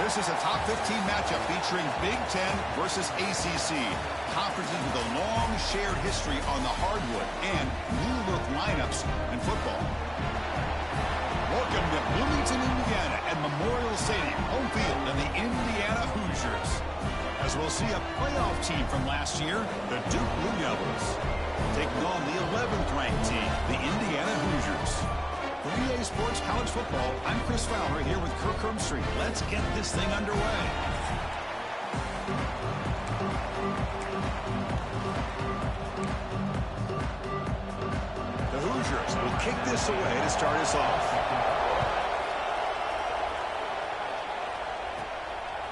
This is a top 15 matchup featuring Big Ten versus ACC. Conferences with a long shared history on the hardwood and new-look lineups in football. Welcome to Bloomington, Indiana at Memorial Stadium, home field of the Indiana Hoosiers. As we'll see a playoff team from last year, the Duke Blue Devils, taking on the 11th ranked team, the Indiana Hoosiers. For EA Sports College Football, I'm Chris Fowler here with Kirk Herbstreit. Let's get this thing underway. The Hoosiers will kick this away to start us off.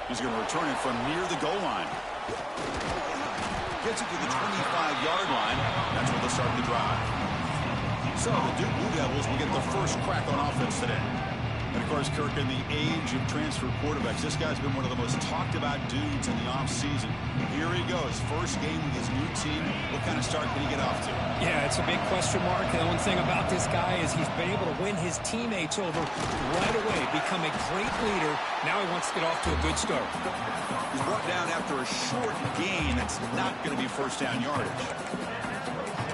He's going to return it from near the goal line. Gets it to the 25-yard line. That's where they'll start the drive. So the Duke Blue Devils will get the first crack on offense today. And, of course, Kirk, in the age of transfer quarterbacks, this guy's been one of the most talked-about dudes in the offseason. Here he goes. First game with his new team. What kind of start can he get off to? Yeah, it's a big question mark. The one thing about this guy is he's been able to win his teammates over right away, become a great leader. Now he wants to get off to a good start. He's brought down after a short gain that's not going to be first down yardage.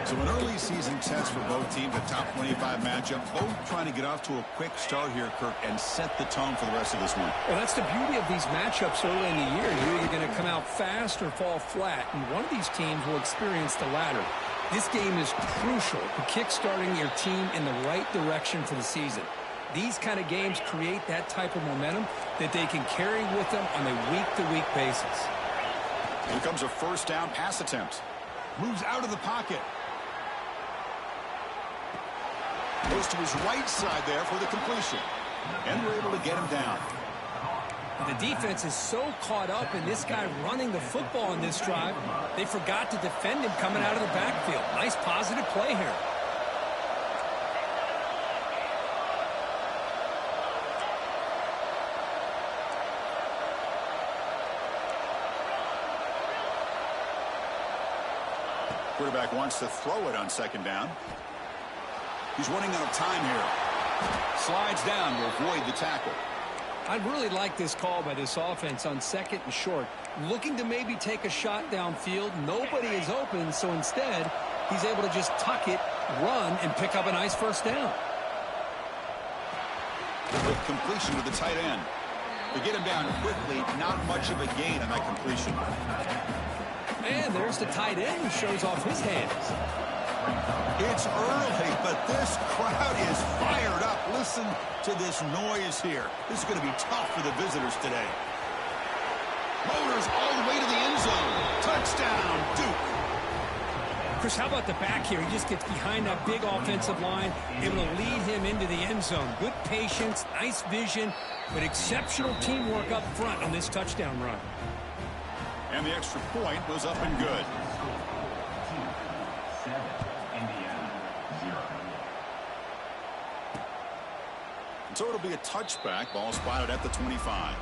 So an early season test for both teams, a top 25 matchup, both trying to get off to a quick start here, Kirk, and set the tone for the rest of this one. Well, that's the beauty of these matchups early in the year. You're either going to come out fast or fall flat, and one of these teams will experience the latter. This game is crucial to kick-starting your team in the right direction for the season. These kind of games create that type of momentum that they can carry with them on a week-to-week basis. Here comes a first down pass attempt. Moves out of the pocket. Goes to his right side there for the completion. And we're able to get him down. The defense is so caught up in this guy running the football in this drive, they forgot to defend him coming out of the backfield. Nice positive play here. Quarterback wants to throw it on second down. He's running out of time here. Slides down to avoid the tackle. I'd really like this call by this offense on second and short. Looking to maybe take a shot downfield. Nobody is open, so instead, he's able to just tuck it, run, and pick up a nice first down. Quick completion to the tight end. To get him down quickly, not much of a gain on that completion. And there's the tight end who shows off his hands. It's early, but this crowd is fired up. Listen to this noise here. This is going to be tough for the visitors today. Motors all the way to the end zone. Touchdown, Duke. Chris, how about the back here? He just gets behind that big offensive line, able to lead him into the end zone. Good patience, nice vision, but exceptional teamwork up front on this touchdown run. And the extra point was up and good. So it'll be a touchback. Ball spotted at the 25.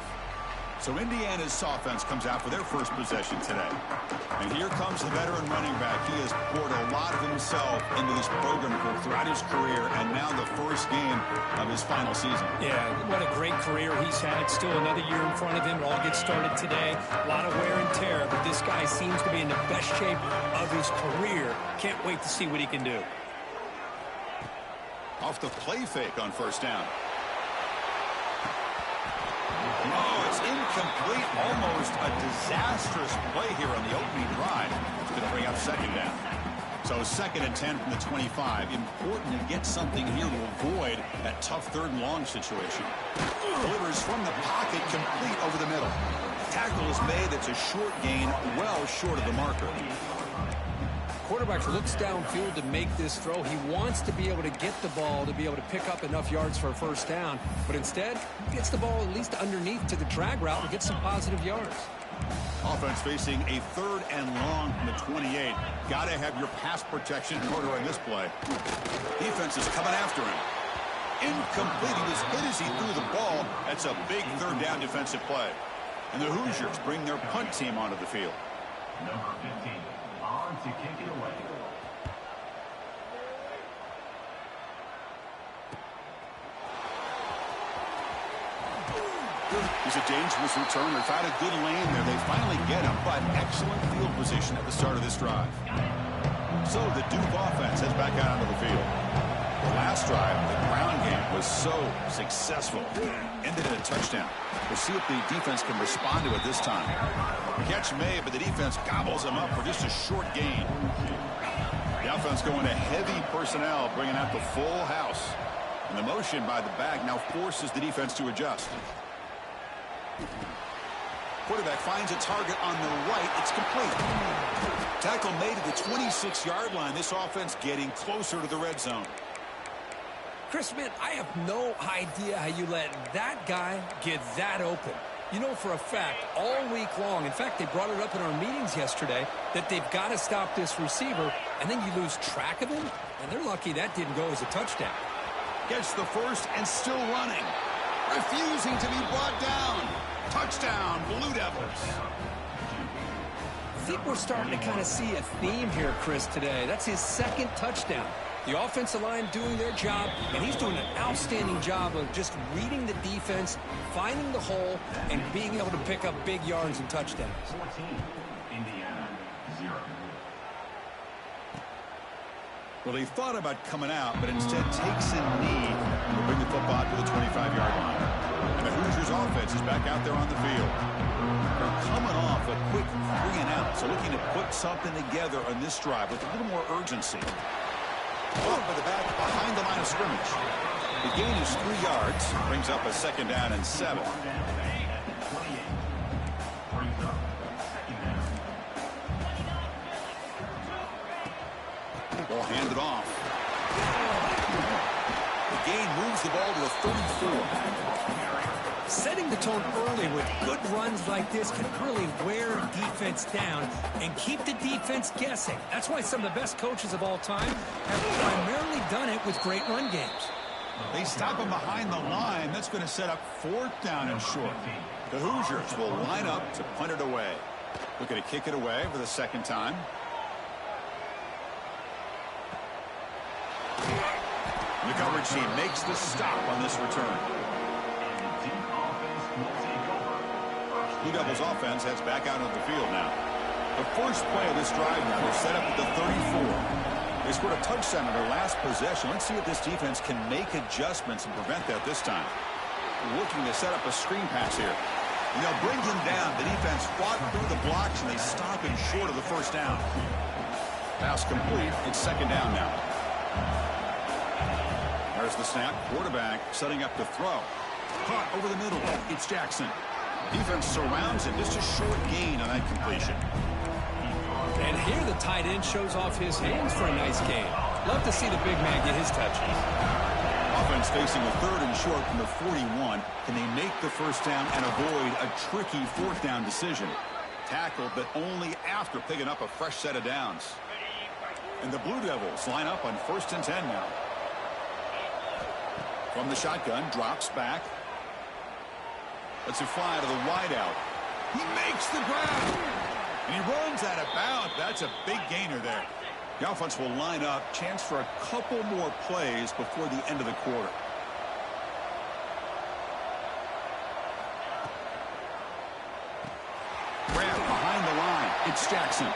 So Indiana's offense comes out for their first possession today. And here comes the veteran running back. He has poured a lot of himself into this program throughout his career, and now the first game of his final season. Yeah, what a great career he's had. Still another year in front of him. It all gets started today. A lot of wear and tear, but this guy seems to be in the best shape of his career. Can't wait to see what he can do. Off the play fake on first down. Oh, it's incomplete. Almost a disastrous play here on the opening drive. It's going to bring up second down. So second and 10 from the 25. Important to get something here to avoid that tough third and long situation. Delivers from the pocket, complete over the middle. Tackle is made. It's a short gain, well short of the marker. Quarterback looks downfield to make this throw. He wants to be able to get the ball to be able to pick up enough yards for a first down. But instead, he gets the ball at least underneath to the drag route and gets some positive yards. Offense facing a third and long from the 28. Got to have your pass protection in order on this play. Defense is coming after him. Incomplete. He was hit as he threw the ball. That's a big third down defensive play. And the Hoosiers bring their punt team onto the field. Number 15. On to kick it away. He's a dangerous returner. Found a good lane there. They finally get him, but excellent field position at the start of this drive. So the Duke offense heads back out onto the field. The last drive, the ground game was so successful. Ended in a touchdown. We'll see if the defense can respond to it this time. Catch made, but the defense gobbles him up for just a short gain. The offense going to heavy personnel, bringing out the full house. And the motion by the back now forces the defense to adjust. Quarterback finds a target on the right. It's complete. Tackle made at the 26-yard line. This offense getting closer to the red zone. Chris, man, I have no idea how you let that guy get that open. You know for a fact, all week long, in fact, they brought it up in our meetings yesterday, that they've got to stop this receiver, and then you lose track of him, and they're lucky that didn't go as a touchdown. Gets the first and still running. Refusing to be brought down. Touchdown, Blue Devils. I think we're starting to kind of see a theme here, Chris, today. That's his second touchdown. The offensive line doing their job, and he's doing an outstanding job of just reading the defense, finding the hole, and being able to pick up big yards and touchdowns. 14, Indiana, 0. Well, he thought about coming out, but instead takes a knee and will bring the football to the 25-yard line. And the Hoosiers offense is back out there on the field. They're coming off a quick 3 and out, so looking to put something together on this drive with a little more urgency. Off by the back behind the line of scrimmage. The gain is 3 yards. Brings up a second down and 7. Ball handed off. The gain moves the ball to the 34. Setting the tone early with good runs like this can really wear defense down and keep the defense guessing. That's why some of the best coaches of all time have primarily done it with great run games. They stop him behind the line. That's going to set up 4th down and short. The Hoosiers will line up to punt it away. Looking to kick it away for the second time. The coverage team makes the stop on this return. Blue Devils offense heads back out on the field now. The first play of this drive now, they're set up at the 34. They scored a touchdown on their last possession. Let's see if this defense can make adjustments and prevent that this time. Looking to set up a screen pass here. And they'll bring him down. The defense fought through the blocks, and they stop him short of the first down. Pass complete. It's second down now. There's the snap. Quarterback setting up to throw. Caught over the middle. It's Jackson. Defense surrounds him. Just a short gain on that completion. And here the tight end shows off his hands for a nice gain. Love to see the big man get his touches. Offense facing a 3rd and short from the 41. Can they make the first down and avoid a tricky 4th down decision? Tackled, but only after picking up a fresh set of downs. And the Blue Devils line up on 1st and 10 now. From the shotgun, drops back. Lets it fly to the wideout. He makes the grab. And he runs out of bounds. That's a big gainer there. The offense will line up. Chance for a couple more plays before the end of the quarter. Grab behind the line. It's Jackson.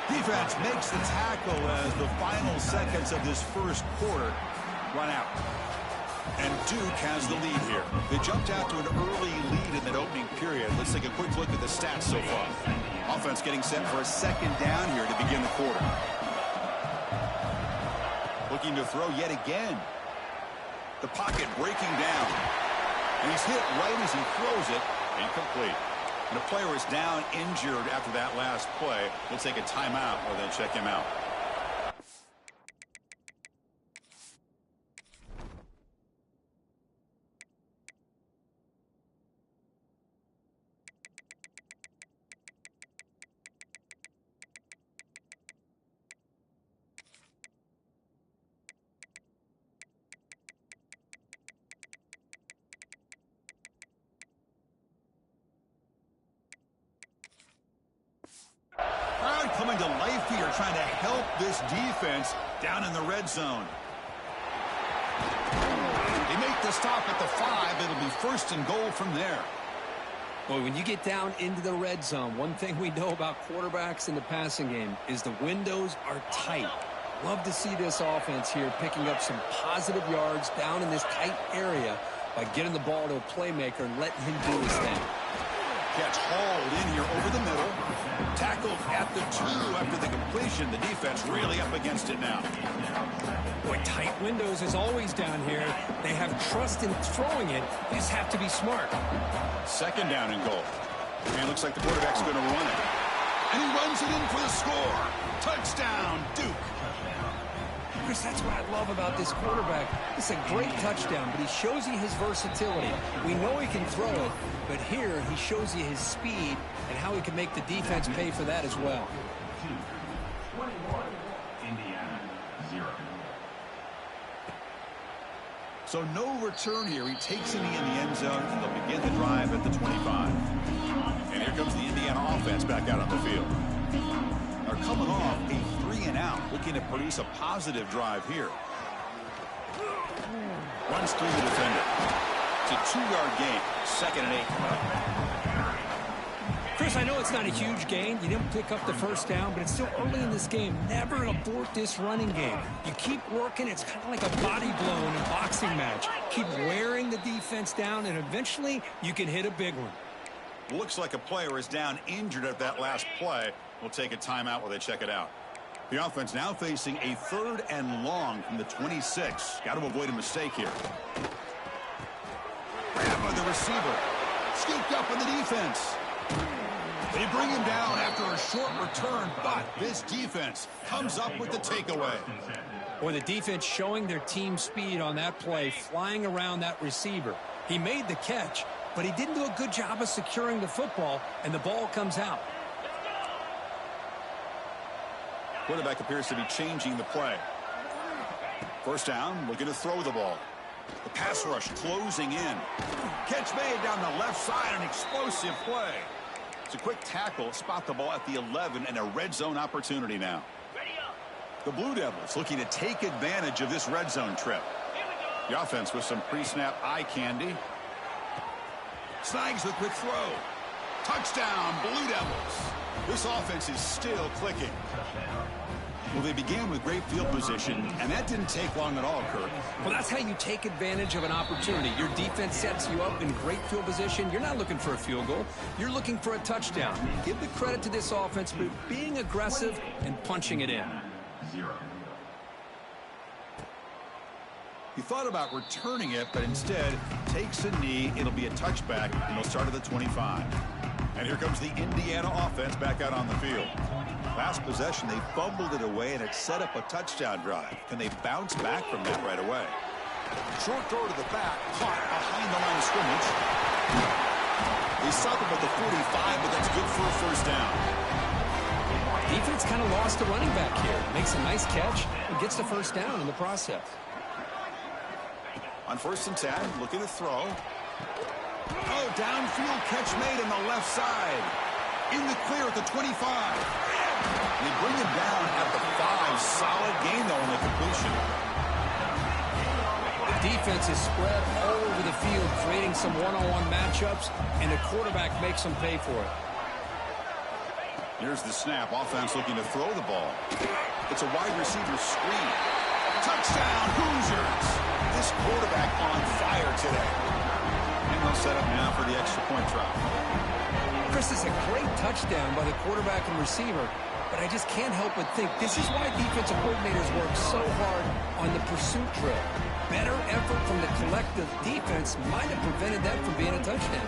Defense makes the tackle as the final seconds of this first quarter run out. And Duke has the lead here. They jumped out to an early lead in that opening period. Let's take a quick look at the stats so far. Offense getting set for a second down here to begin the quarter. Looking to throw yet again. The pocket breaking down. And he's hit right as he throws it. Incomplete. And the player is down injured after that last play. We'll take a timeout or then check him out. Coming to life here, trying to help this defense down in the red zone. They make the stop at the 5. It'll be 1st and goal from there. Boy, when you get down into the red zone, one thing we know about quarterbacks in the passing game is the windows are tight. Love to see this offense here picking up some positive yards down in this tight area by getting the ball to a playmaker and letting him do his thing. Catch hauled in here over the middle. Tackled at the 2 after the completion. The defense really up against it now. Boy, tight windows is always down here. They have trust in throwing it. They just have to be smart. Second down and goal. And looks like the quarterback's going to run it. And he runs it in for the score. Touchdown, Duke. Chris, that's what I love about this quarterback. It's a great touchdown, but he shows you his versatility. We know he can throw it, but here he shows you his speed and how he can make the defense pay for that as well. 21, Indiana, 0. So no return here. He takes it in the end zone, and they'll begin the drive at the 25. And here comes the Indiana offense back out on the field. They're coming off a 3-and-out, looking to produce a positive drive here. Runs through the defender. It's a 2-yard gain. 2nd and 8. Chris, I know it's not a huge gain. You didn't pick up the first down, but it's still early in this game. Never abort this running game. You keep working. It's kind of like a body blow in a boxing match. Keep wearing the defense down, and eventually you can hit a big one. Looks like a player is down injured at that last play. We'll take a timeout while they check it out. The offense now facing a 3rd and long from the 26. Got to avoid a mistake here. Grabbed by the receiver. Scooped up in the defense. They bring him down after a short return, but this defense comes up with the takeaway. Or the defense showing their team speed on that play, flying around that receiver. He made the catch, but he didn't do a good job of securing the football, and the ball comes out. Quarterback appears to be changing the play. First down, looking to throw the ball. The pass rush closing in. Catch made down the left side, an explosive play. It's a quick tackle, spot the ball at the 11, and a red zone opportunity now. The Blue Devils looking to take advantage of this red zone trip. The offense with some pre-snap eye candy. Snags the quick throw. Touchdown, Blue Devils. This offense is still clicking. Well, they began with great field position, and that didn't take long at all, Kirk. Well, that's how you take advantage of an opportunity. Your defense sets you up in great field position. You're not looking for a field goal. You're looking for a touchdown. Give the credit to this offense for being aggressive and punching it in. 0. He thought about returning it, but instead takes a knee. It'll be a touchback, and they'll start at the 25. And here comes the Indiana offense back out on the field. Last possession, they fumbled it away, and it set up a touchdown drive. Can they bounce back from that right away? Short throw to the back, caught behind the line of scrimmage. They stop him at the 45, but that's good for a first down. Defense kind of lost the running back here. Makes a nice catch and gets the first down in the process. On 1st and 10, looking to throw. Oh, downfield catch made on the left side. In the clear at the 25. They bring him down at the 5. Solid gain, though, on the completion. The defense is spread all over the field, creating some one-on-one matchups, and the quarterback makes them pay for it. Here's the snap. Offense looking to throw the ball. It's a wide receiver screen. Touchdown, Hoosiers. This quarterback on fire today. And they'll set up now for the extra point try. Chris, is a great touchdown by the quarterback and receiver, but I just can't help but think this is why defensive coordinators work so hard on the pursuit drill. Better effort from the collective defense might have prevented that from being a touchdown.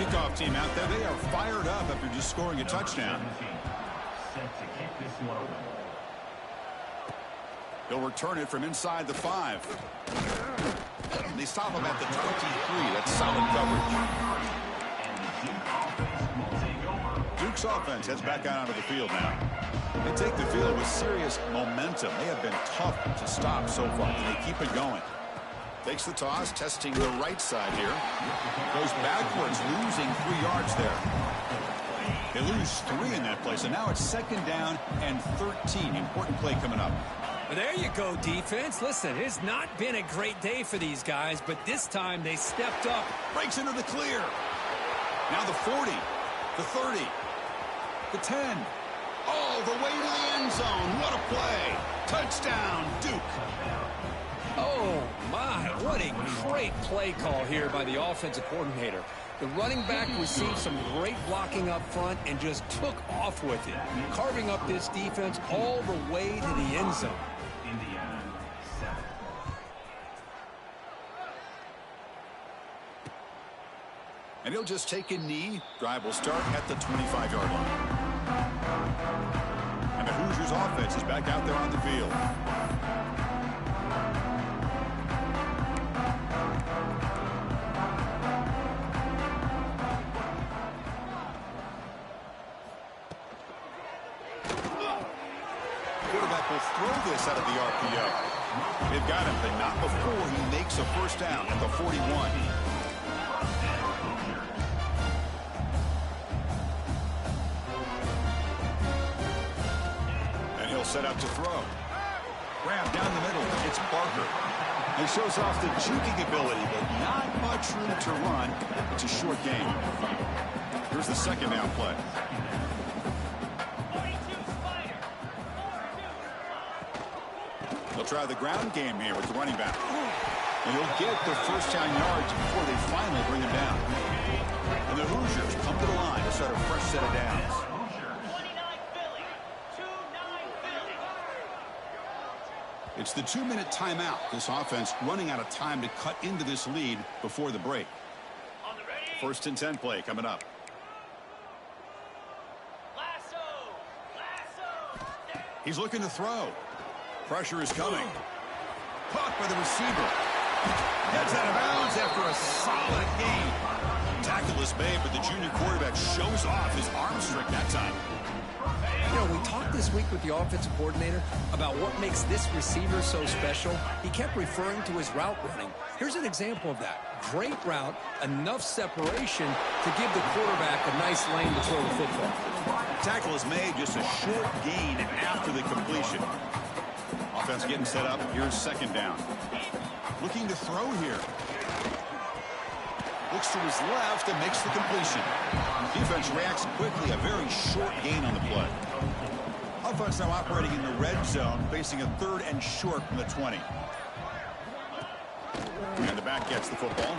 Kickoff team out there. They are fired up after just scoring a touchdown. Set to kick this one away. They'll return it from inside the 5. They stop him at the 23. That's solid coverage. Duke's offense heads back out onto the field now. They take the field with serious momentum. They have been tough to stop so far. Can they keep it going? Takes the toss, testing the right side here. Goes backwards, losing 3 yards there. They lose 3 in that play, so now it's 2nd down and 13. Important play coming up. Well, there you go, defense. Listen, it's not been a great day for these guys, but this time they stepped up. Breaks into the clear. Now the 40, the 30, the 10. Oh, the way to the end zone. What a play. Touchdown, Duke. Oh, my. What a great play call here by the offensive coordinator. The running back received some great blocking up front and just took off with it, carving up this defense all the way to the end zone. Indiana, 7. And he'll just take a knee. Drive will start at the 25-yard line. And the Hoosiers offense is back out there on the field. Quarterback will throw this out of the RPO. They've got him, but not before he makes a first down at the 41. Set up to throw. Grab down the middle. It's Barker. He shows off the juking ability, but not much room to run. It's a short game. Here's the second down play. They'll try the ground game here with the running back. And he'll get the first down yards before they finally bring him down. And the Hoosiers come to the line to start a fresh set of downs. It's the 2-minute timeout. This offense running out of time to cut into this lead before the break. First and 10 play coming up. He's looking to throw. Pressure is coming. Caught by the receiver. Heads out of bounds after a solid gain. Tackle is made, but the junior quarterback shows off his arm strength that time. You know, we talked this week with the offensive coordinator about what makes this receiver so special. He kept referring to his route running. Here's an example of that. Great route, enough separation to give the quarterback a nice lane to throw the football. Tackle is made, just a short gain after the completion. Offense getting set up. Here's second down. Looking to throw here. Looks to his left and makes the completion. Defense reacts quickly. A very short gain on the play. Offense now operating in the red zone, facing a 3rd and short from the 20. And the back gets the football.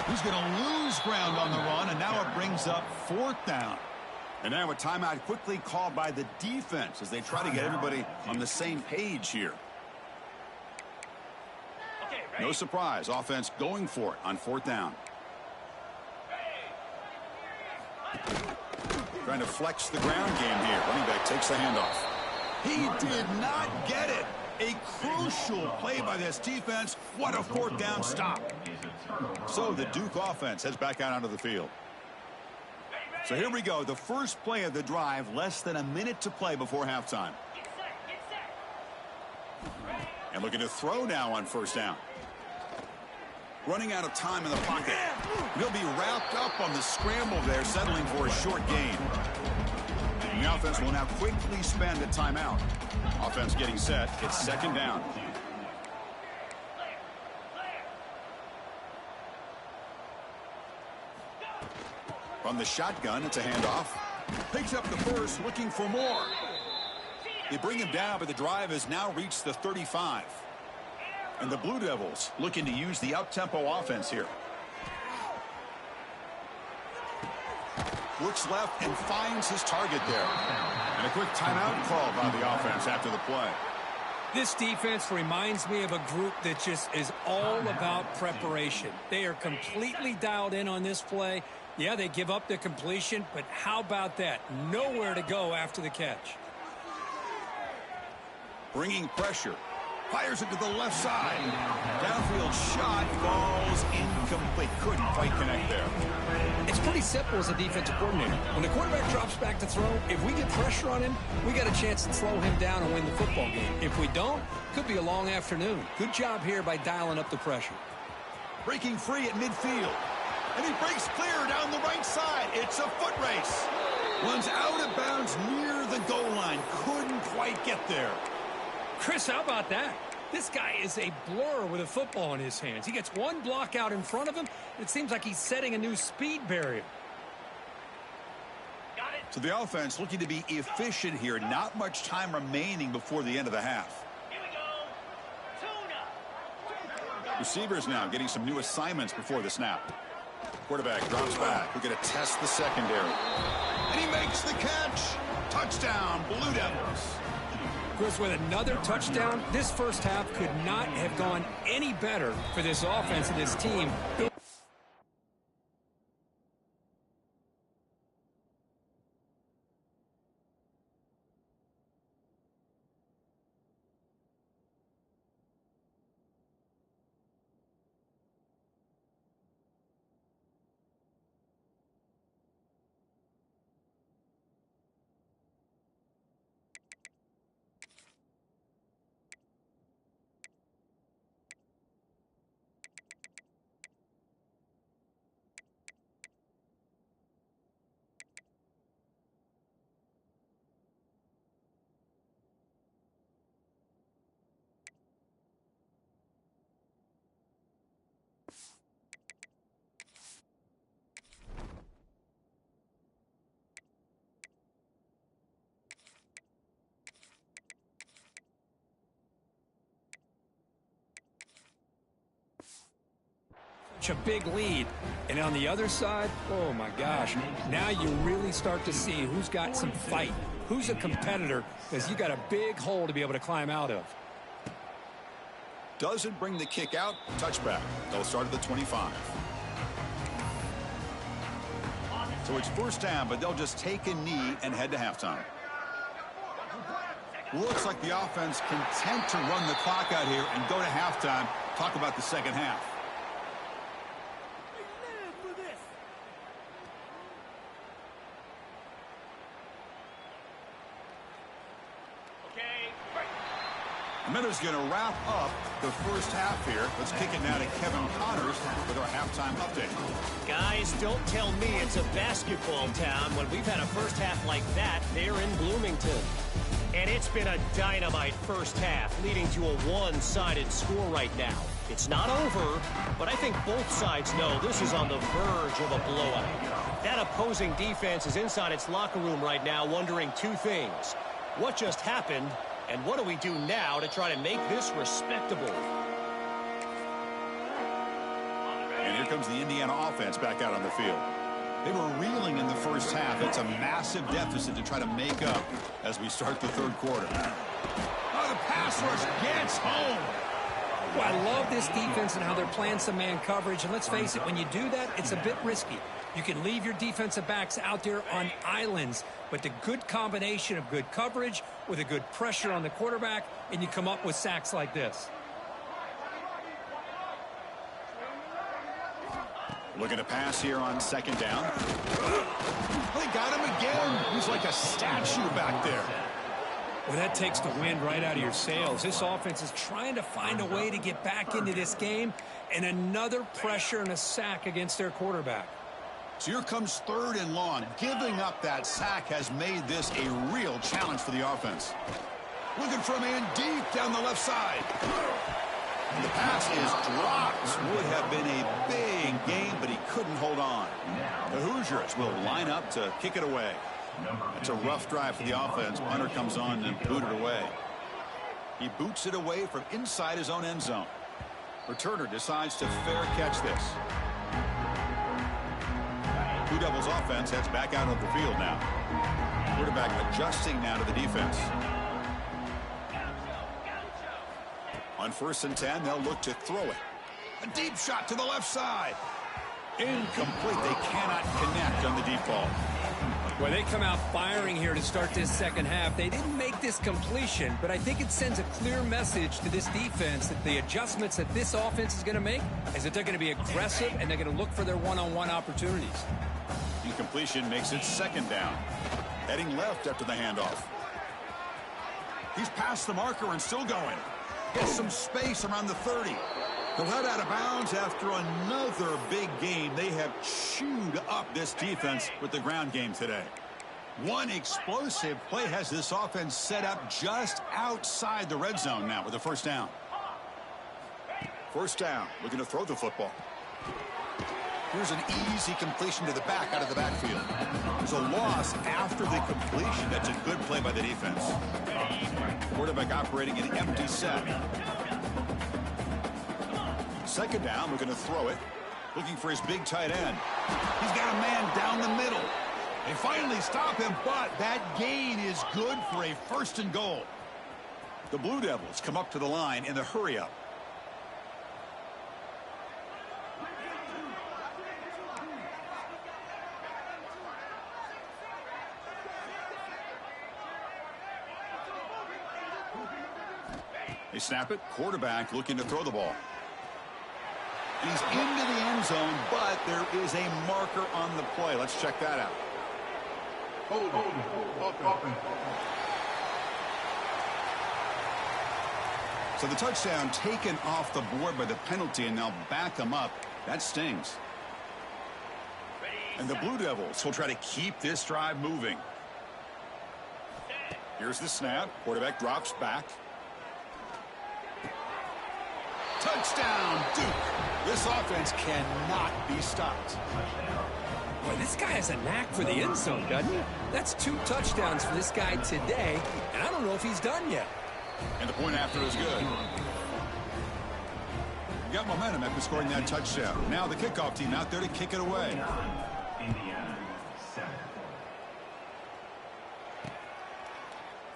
He's going to lose ground on the run, and now it brings up 4th down. And now a timeout quickly called by the defense as they try to get everybody on the same page here. No surprise, offense going for it on 4th down. Trying to flex the ground game here. Running back takes the handoff. He did not get it. A crucial play by this defense. What a 4th down stop. So the Duke offense heads back out onto the field. So here we go. The first play of the drive. Less than a minute to play before halftime. And looking to throw now on 1st down. Running out of time in the pocket. He'll be wrapped up on the scramble there, settling for a short gain. And the offense will now quickly spend a timeout. Offense getting set. It's 2nd down. From the shotgun, it's a handoff. Picks up the first, looking for more. They bring him down, but the drive has now reached the 35. And the Blue Devils looking to use the up-tempo offense here. Looks left and finds his target there. And a quick timeout called by the offense after the play. This defense reminds me of a group that just is all about preparation. They are completely dialed in on this play. Yeah, they give up the completion, but how about that? Nowhere to go after the catch. Bringing pressure. Fires it to the left side. Downfield shot falls incomplete. Couldn't quite connect there. It's pretty simple as a defensive coordinator. When the quarterback drops back to throw, if we get pressure on him, we got a chance to slow him down and win the football game. If we don't, could be a long afternoon. Good job here by dialing up the pressure. Breaking free at midfield. And he breaks clear down the right side. It's a foot race. Runs out of bounds near the goal line. Couldn't quite get there. Chris, how about that? This guy is a blur with a football in his hands. He gets one block out in front of him. It seems like he's setting a new speed barrier. So the offense looking to be efficient here. Not much time remaining before the end of the half. Receivers now getting some new assignments before the snap. Quarterback drops back. We're going to test the secondary. And he makes the catch. Touchdown, Blue Devils. Chris, with another touchdown, this first half could not have gone any better for this offense and this team. A big lead, and on the other side, oh my gosh, now you really start to see who's got some fight, who's a competitor, because you got a big hole to be able to climb out of. Doesn't bring the kick out. Touchback. They'll start at the 25. So it's first down, but they'll just take a knee and head to halftime. Looks like the offense content to run the clock out here and go to halftime. Talk about the second half. Miller's going to wrap up the first half here. Let's kick it now to Kevin Connors with our halftime update. Guys, don't tell me it's a basketball town when we've had a first half like that there in Bloomington. And it's been a dynamite first half, leading to a one-sided score right now. It's not over, but I think both sides know this is on the verge of a blowout. That opposing defense is inside its locker room right now wondering two things. What just happened? And what do we do now to try to make this respectable? And here comes the Indiana offense back out on the field. They were reeling in the first half. It's a massive deficit to try to make up as we start the third quarter. Oh, the pass rush gets home. Well, I love this defense and how they're playing some man coverage. And let's face it, when you do that, it's a bit risky. You can leave your defensive backs out there on islands, but the good combination of good coverage with a good pressure on the quarterback, and you come up with sacks like this. Looking to pass here on second down. They got him again. He's like a statue back there. Well, that takes the wind right out of your sails. This offense is trying to find a way to get back into this game, and another pressure and a sack against their quarterback. So here comes third and long. Giving up that sack has made this a real challenge for the offense. Looking for a man deep down the left side. And the pass is dropped. Would have been a big game, but he couldn't hold on. The Hoosiers will line up to kick it away. It's a rough drive for the offense. Punter comes on and booted away. He boots it away from inside his own end zone. Returner decides to fair catch this. Blue Devils offense heads back out of the field now. Quarterback adjusting now to the defense. On 1st and 10, they'll look to throw it. A deep shot to the left side. Incomplete. They cannot connect on the deep ball. Well, they come out firing here to start this second half. They didn't make this completion, but I think it sends a clear message to this defense that the adjustments that this offense is going to make is that they're going to be aggressive and they're going to look for their one-on-one opportunities. Incompletion makes it second down. Heading left after the handoff. He's past the marker and still going. Gets some space around the 30. They'll head out of bounds after another big game. They have chewed up this defense with the ground game today. One explosive play has this offense set up just outside the red zone now with a first down. First down, looking to throw the football. Here's an easy completion to the back out of the backfield. There's a loss after the completion. That's a good play by the defense. Quarterback operating an empty set. Second down, we're going to throw it. Looking for his big tight end. He's got a man down the middle. They finally stop him, but that gain is good for a 1st and goal. The Blue Devils come up to the line in the hurry-up. They snap it. Quarterback looking to throw the ball. He's into the end zone, but there is a marker on the play. Let's check that out. So the touchdown taken off the board by the penalty, and they'll back them up. That stings. And the Blue Devils will try to keep this drive moving. Here's the snap. Quarterback drops back. Touchdown, Duke. This offense cannot be stopped. Boy, this guy has a knack for the end zone, doesn't he? That's 2 touchdowns for this guy today, and I don't know if he's done yet. And the point after is good. You got momentum after scoring that touchdown. Now the kickoff team out there to kick it away. Indiana, 7.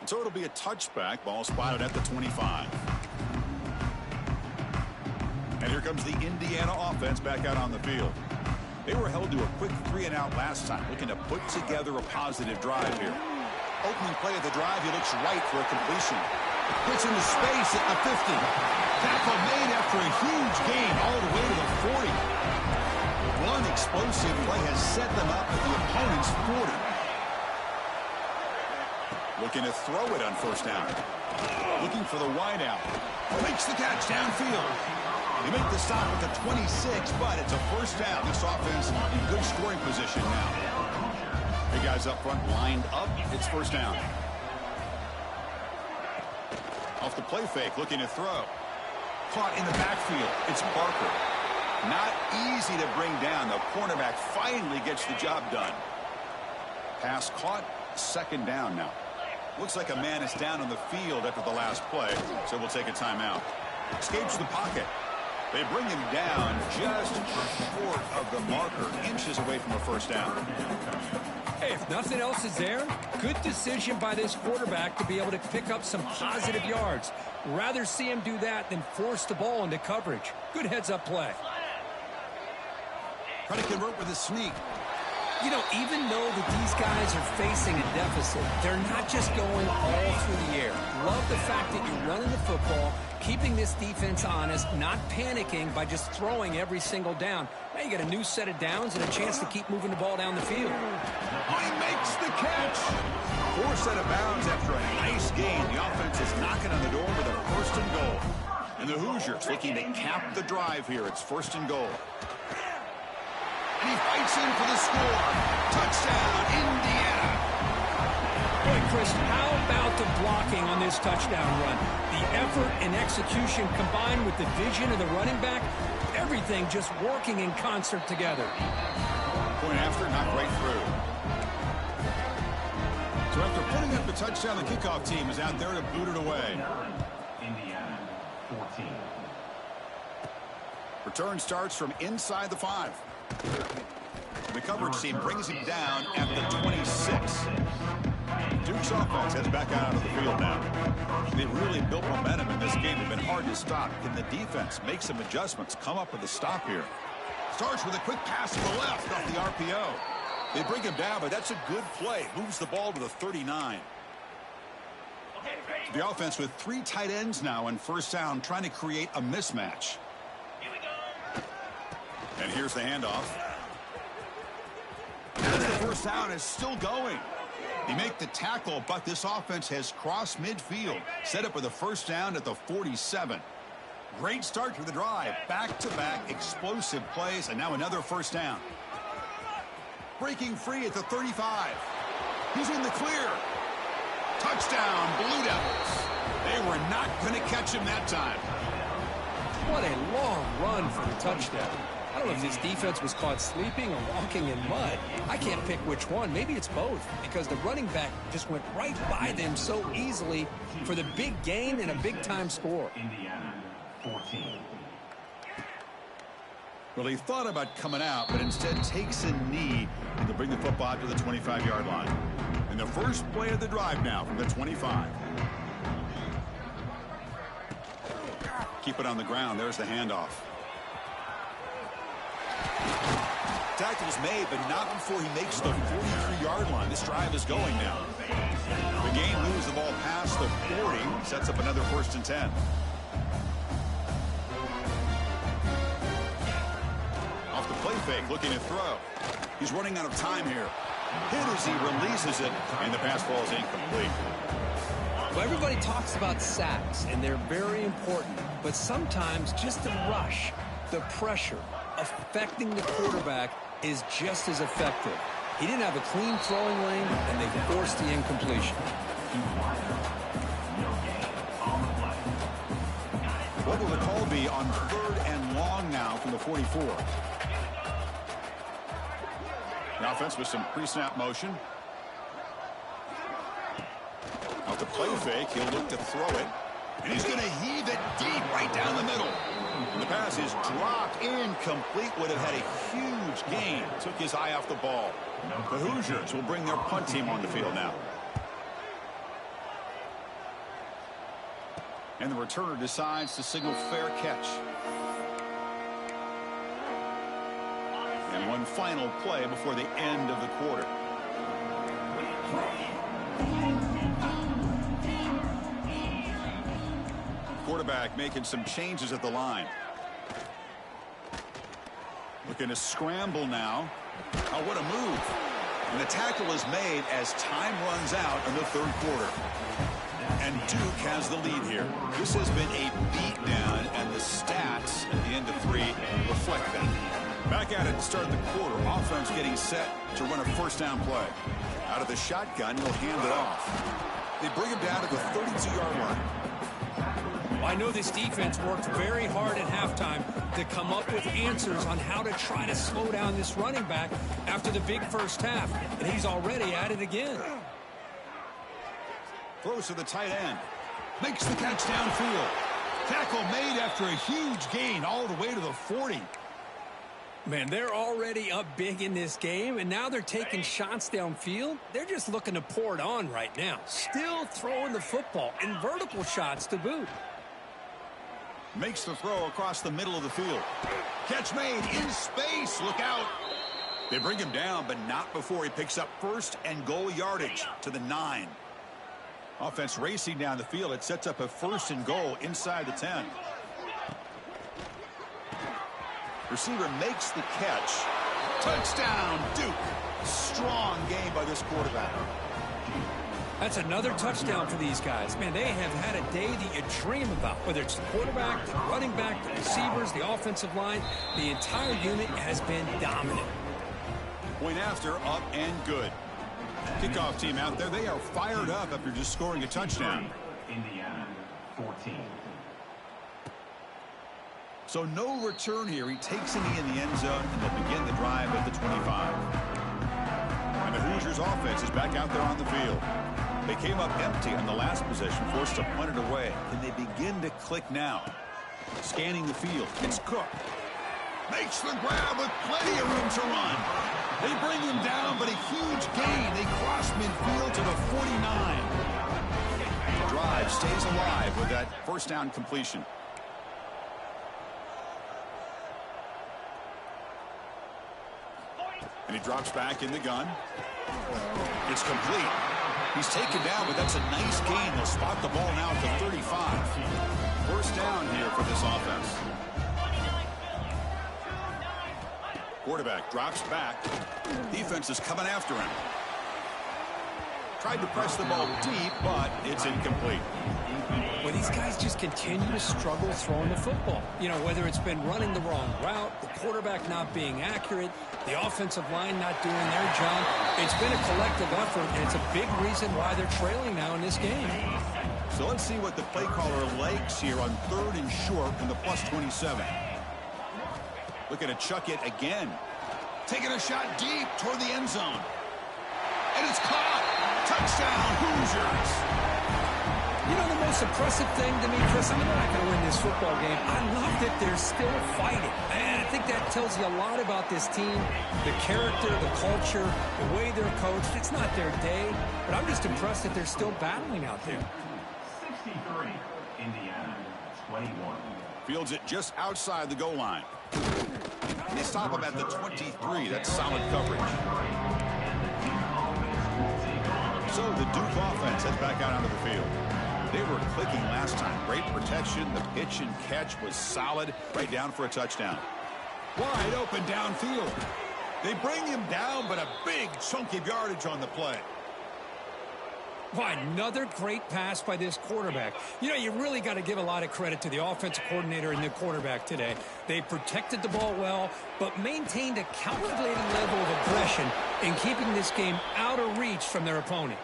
So it'll be a touchback. Ball spotted at the 25. And here comes the Indiana offense back out on the field. They were held to a quick 3-and-out last time, looking to put together a positive drive here. Opening play of the drive, he looks right for a completion. Gets into space at the 50. Tackle made after a huge gain all the way to the 40. One explosive play has set them up at the opponent's 40. Looking to throw it on 1st down. Looking for the wideout. Makes the catch downfield. They make the stop at the 26, but it's a 1st down. This offense in good scoring position now. The guys up front lined up. It's 1st down. Off the play fake, looking to throw. Caught in the backfield. It's Barker. Not easy to bring down. The cornerback finally gets the job done. Pass caught. 2nd down now. Looks like a man is down on the field after the last play, so we'll take a timeout. Escapes the pocket. They bring him down just short of the marker, inches away from a 1st down. Hey, if nothing else is there, good decision by this quarterback to be able to pick up some positive yards. Rather see him do that than force the ball into coverage. Good heads-up play. Trying to convert with a sneak. You know, even though that these guys are facing a deficit, they're not just going all through the air. Love the fact that you're running the football, keeping this defense honest, not panicking by just throwing every single down. Now you got a new set of downs and a chance to keep moving the ball down the field. He makes the catch. 4 set of bounds after a nice gain. The offense is knocking on the door with a 1st and goal. And the Hoosiers looking to cap the drive here. It's 1st and goal. And he fights in for the score. Touchdown, Indiana. Boy, Chris, how about the blocking on this touchdown run? The effort and execution combined with the vision of the running back, everything just working in concert together. Point after, not right through. So after putting up the touchdown, the kickoff team is out there to boot it away. Indiana, 14. Return starts from inside the 5. The coverage team brings him down at the 26. Duke's offense heads back out of the field now. They really built momentum in this game. They've been hard to stop. Can the defense make some adjustments, come up with a stop here? Starts with a quick pass to the left off the RPO. They bring him down, but that's a good play. Moves the ball to the 39. The offense with 3 tight ends now in 1st down, trying to create a mismatch. And here's the handoff. As the 1st down is still going. They make the tackle, but this offense has crossed midfield. Set up with a 1st down at the 47. Great start to the drive. Back-to-back explosive plays, and now another 1st down. Breaking free at the 35. He's in the clear. Touchdown, Blue Devils. They were not going to catch him that time. What a long run for the touchdown. I don't know if this defense was caught sleeping or walking in mud. I can't pick which one. Maybe it's both, because the running back just went right by them so easily for the big gain and a big-time score. Indiana, 14. Well, he thought about coming out, but instead takes a knee and to bring the football to the 25-yard line. And the first play of the drive now from the 25. Keep it on the ground. There's the handoff. Tackle's made, but not before he makes the 43-yard line. This drive is going now. The game moves the ball past the 40, sets up another 1st and 10. Off the play fake, looking to throw. He's running out of time here. Hit as he releases it, and the pass falls incomplete. Well, everybody talks about sacks, and they're very important. But sometimes just the rush, the pressure, affecting the quarterback is just as effective. He didn't have a clean throwing lane, and they forced the incompletion. What will the call be on 3rd and long now from the 44? The offense with some pre-snap motion. Off the play fake, he'll look to throw it. And he's going to heave it deep right down the middle. And the pass is dropped incomplete. Would have had a huge gain. Took his eye off the ball. The Hoosiers will bring their punt team on the field now. And the returner decides to signal fair catch. And one final play before the end of the quarter. Quarterback making some changes at the line. Looking to scramble now. Oh, what a move. And the tackle is made as time runs out in the 3rd quarter. And Duke has the lead here. This has been a beatdown, and the stats at the end of 3 reflect that. Back at it to start the quarter. Offense getting set to run a 1st down play. Out of the shotgun, he'll hand it off. They bring him down to the 32-yard line. Well, I know this defense worked very hard at halftime to come up with answers on how to try to slow down this running back after the big first half, and he's already at it again. Throws to the tight end. Makes the catch downfield. Tackle made after a huge gain all the way to the 40. Man, they're already up big in this game, and now they're taking shots downfield. They're just looking to pour it on right now. Still throwing the football, and vertical shots to boot. Makes the throw across the middle of the field. Catch made in space. Look out. They bring him down, but not before he picks up 1st and goal yardage to the 9. Offense racing down the field. It sets up a 1st and goal inside the 10. Receiver makes the catch. Touchdown, Duke. Strong game by this quarterback. That's another touchdown for these guys. Man, they have had a day that you dream about. Whether it's the quarterback, the running back, the receivers, the offensive line, the entire unit has been dominant. Point after, up and good. Kickoff team out there. They are fired up after just scoring a touchdown. Indiana, 14. So no return here. He takes a knee in the end zone, and they'll begin the drive at the 25. And the Hoosiers offense is back out there on the field. They came up empty on the last possession, forced to punt it away. Can they begin to click now? Scanning the field. It's Cook. Makes the grab with plenty of room to run. They bring him down, but a huge gain. They cross midfield to the 49. The drive stays alive with that 1st down completion. And he drops back in the gun. It's complete. He's taken down, but that's a nice gain. They'll spot the ball now at the 35. 1st down here for this offense. Quarterback drops back. Defense is coming after him. Tried to press the ball deep, but it's incomplete. Well, these guys just continue to struggle throwing the football. You know, whether it's been running the wrong route, the quarterback not being accurate, the offensive line not doing their job. It's been a collective effort, and it's a big reason why they're trailing now in this game. So let's see what the play caller likes here on 3rd and short from the +27. Looking to chuck it again. Taking a shot deep toward the end zone. And it's caught. Touchdown, Hoosiers. You know, the most impressive thing to me, Chris, I mean, they're not going to win this football game. I love that they're still fighting. And I think that tells you a lot about this team, the character, the culture, the way they're coached. It's not their day, but I'm just impressed that they're still battling out there. 63, Indiana, 21. Fields it just outside the goal line. They stop him at the 23. That's solid coverage. So the Duke offense heads back out onto the field. They were clicking last time. Great protection. The pitch and catch was solid. Right down for a touchdown. Wide open downfield. They bring him down, but a big chunk of yardage on the play. Why, another great pass by this quarterback. You know, you really got to give a lot of credit to the offensive coordinator and the quarterback today. They protected the ball well, but maintained a calculated level of aggression in keeping this game out of reach from their opponent.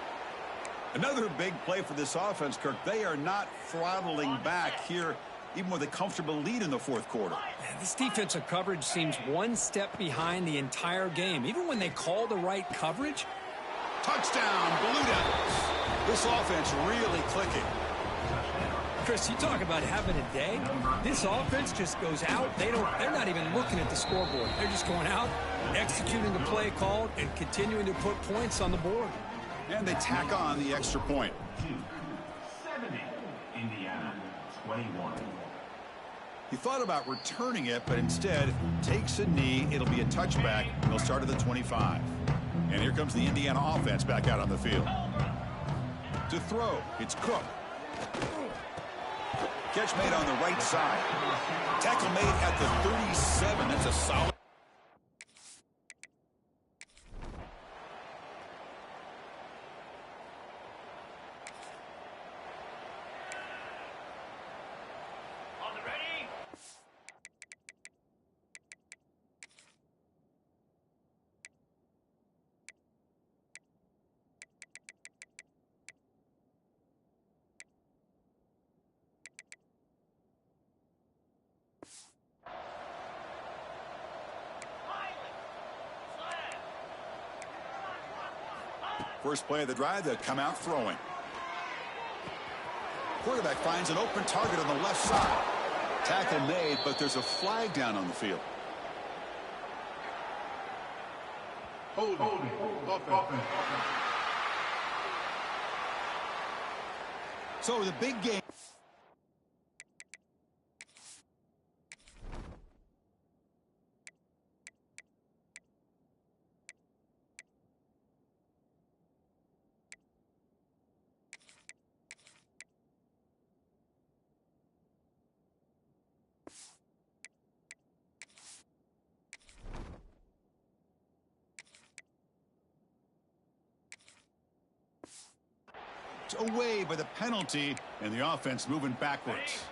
Another big play for this offense, Kirk. They are not throttling back here, even with a comfortable lead in the fourth quarter. Man, this defensive coverage seems one step behind the entire game. Even when they call the right coverage. Touchdown, Blue Devils. This offense really clicking. Chris, you talk about having a day. This offense just goes out. They're not even looking at the scoreboard. They're just going out, executing the play called, and continuing to put points on the board. And they tack on the extra point. 70, Indiana, 21. He thought about returning it, but instead takes a knee. It'll be a touchback. They'll start at the 25. And here comes the Indiana offense back out on the field. To throw, it's Cook. Catch made on the right side. Tackle made at the 37. That's a solid. First play of the drive, they'll come out throwing. Quarterback finds an open target on the left side. Tackle made, but there's a flag down on the field. Holding. So the big game. Away by the penalty, and the offense moving backwards.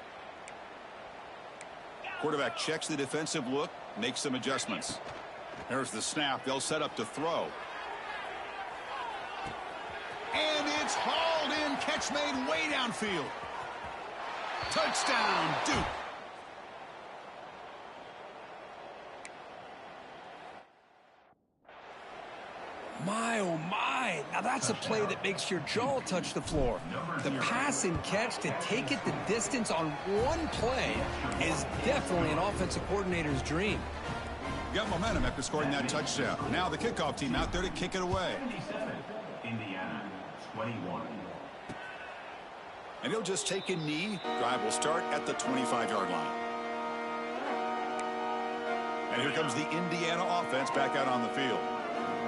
Quarterback checks the defensive look, makes some adjustments. There's the snap. They'll set up to throw. And it's hauled in. Catch made way downfield. Touchdown, Duke. My, oh my. Now that's a play that makes your jaw touch the floor. The pass and catch to take it the distance on one play is definitely an offensive coordinator's dream. Got momentum after scoring that touchdown. Now the kickoff team out there to kick it away. 77, Indiana, 21. And he'll just take a knee. Drive will start at the 25-yard line. And here comes the Indiana offense back out on the field.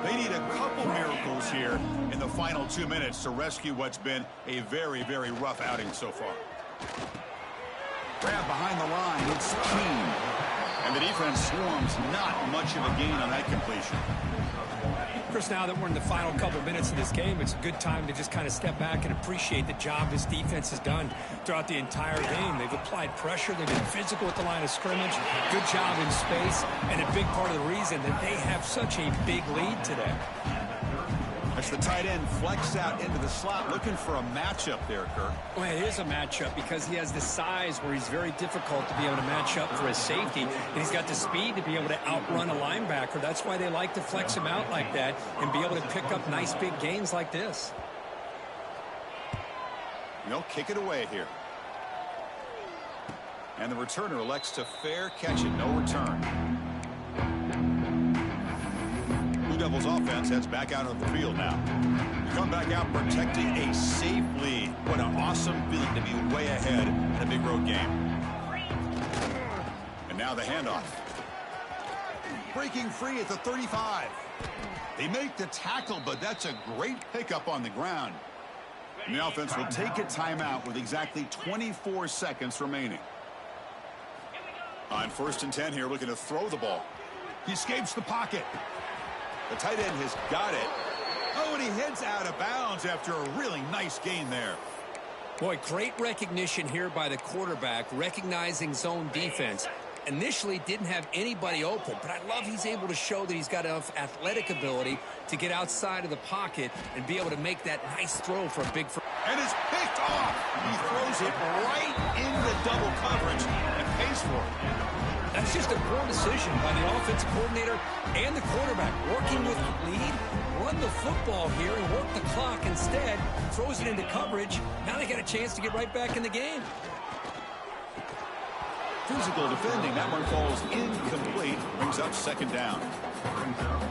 They need a couple miracles here in the final 2 minutes to rescue what's been a very, very rough outing so far. Grab behind the line. It's Keene. And the defense swarms. Not much of a gain on that completion. Chris, now that we're in the final couple minutes of this game, it's a good time to just kind of step back and appreciate the job this defense has done throughout the entire game. They've applied pressure. They've been physical at the line of scrimmage. Good job in space. And a big part of the reason that they have such a big lead today. As the tight end flex out into the slot, looking for a matchup there, Kirk. Well, it is a matchup because he has the size where he's very difficult to be able to match up for his safety, and he's got the speed to be able to outrun a linebacker. That's why they like to flex him out like that and be able to pick up nice big gains like this. They'll kick it away here. And the returner elects to fair catch it. No return. Blue Devils offense heads back out on the field now. Come back out protecting a safe lead. What an awesome feeling to be way ahead in a big road game. And now the handoff. Breaking free at the 35. They make the tackle, but that's a great pickup on the ground. And the offense will take a timeout with exactly 24 seconds remaining. On 1st and 10 here, looking to throw the ball. He escapes the pocket. The tight end has got it. Oh, and he heads out of bounds after a really nice gain there. Boy, great recognition here by the quarterback, recognizing zone defense. Initially didn't have anybody open, but I love he's able to show that he's got enough athletic ability to get outside of the pocket and be able to make that nice throw for a big... And it's picked off. He throws it right into double coverage and pays for it. That's just a poor decision by the offensive coordinator and the quarterback. Working with the lead, run the football here and work the clock instead. Throws it into coverage. Now they got a chance to get right back in the game. Physical defending. That one falls incomplete. Brings up 2nd down.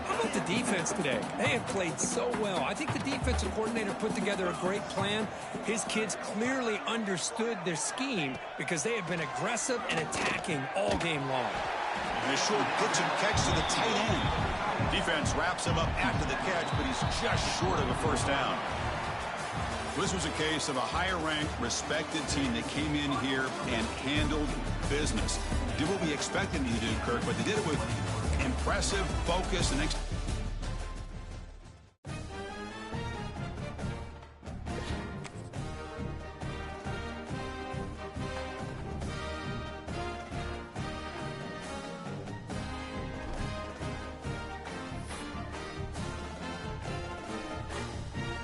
How about the defense today? They have played so well. I think the defensive coordinator put together a great plan. His kids clearly understood their scheme because they have been aggressive and attacking all game long. And a short pitch and catch to the tight end. Defense wraps him up after the catch, but he's just short of a 1st down. This was a case of a higher-ranked, respected team that came in here and handled business. Did what we expected them to do, Kirk, but they did it with impressive focus and